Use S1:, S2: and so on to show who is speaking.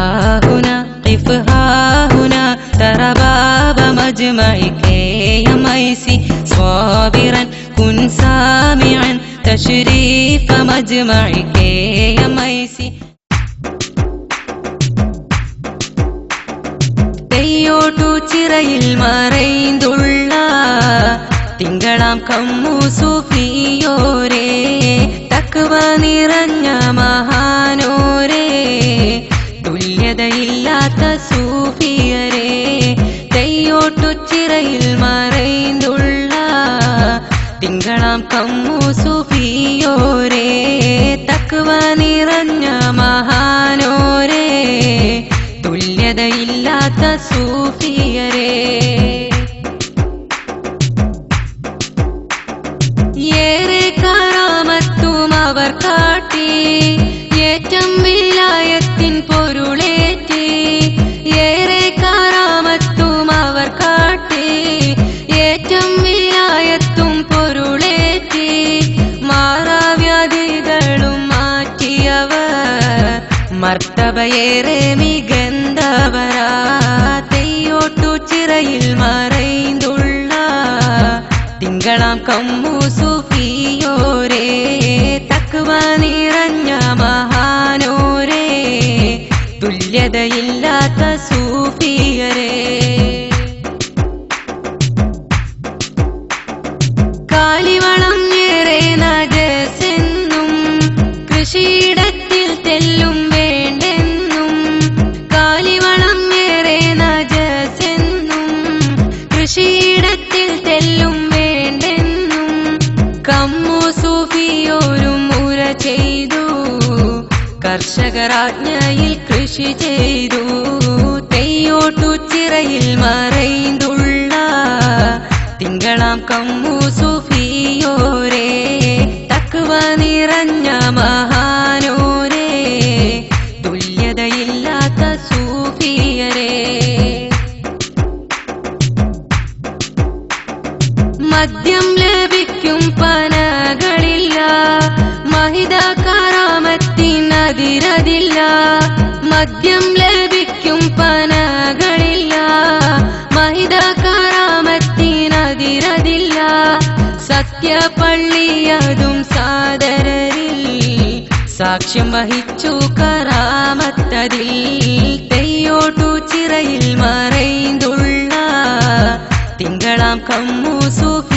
S1: هاهنا قف هاهنا ترى باب مجمعك يا ميسي صابرا كن سامعا تشريف مجمعك يا ميسي. തെയ്യോട്ടുച്ചിറയിൽ മറൈന്തുള്ള തിങ്കളാം കമ്മു സൂഫിയോരേ തക്വ നിറഞ്ഞ മഹാനോരേ തുല്യതയില്ലാത്ത സൂഫിയരേ. തെയ്യോട്ടുച്ചിറയിൽ മറൈന്തുള്ള തിങ്കളാം കമ്മു സൂഫിയോരേ തക്വ നിറഞ്ഞ മഹാനോരേ തുല്യതയില്ലാത്ത സൂഫിയരേ. ഏറെ കറാമത്തും അവർ കാട്ടി ഏറ്റം വിലായത്തിൻ പൊരുളേറ്റി. ഏറെ കറാമത്തും അവർ കാട്ടി ഏറ്റം വിലായത്തും പൊരുളേറ്റി. മാറാവ്യാധികളും മാറ്റിയവർ മർത്തബയേറെ മികന്തവരാ. തെയ്യോട്ടുച്ചിറയിൽ മറൈന്തുള്ള തിങ്കളാം കമ്മു സൂഫിയോരേ തക്വ നിറഞ്ഞ മഹാനോരേ തുല്യതയില്ലാത്ത സൂഫിയരേ. കാലിവളം ഏറെ നജസെന്നും കൃഷിയിടത്തിൽ തെല്ലും വേണ്ടെന്നും. കാലിവളം ഏറെ നജസെന്നും കൃഷിയിടത്തിൽ തെല്ലും വേണ്ടെന്നും. കമ്മു സൂഫിയോരും മുര ചെയ്തു കർഷകരാജ്ഞയിൽ കൃഷി ചെയ്തു. തെയ്യോട്ടുച്ചിറയിൽ മറൈന്തുള്ള തിങ്കളാം കമ്മു സൂഫിയോരേ തക്വ നിറഞ്ഞ മഹാനോരേ തുല്യതയില്ലാത്ത സൂഫിയരേ. മദ്യം ലഭിക്കും പനകളില്ല മഹിത കറാമത്തിനതിരതില്ല. മദ്യം ലഭിക്കും പനകളില്ല മഹിത കറാമത്തിനതിരതില്ല. സത്യപള്ളിയതും സാദരരിൽ സാക്ഷ്യം വഹിച്ചു കറാമത്തതിൽ. തെയ്യോട്ടുച്ചിറയിൽ മറൈന്തുള്ള തിങ്കളാം കമ്മു സൂഫി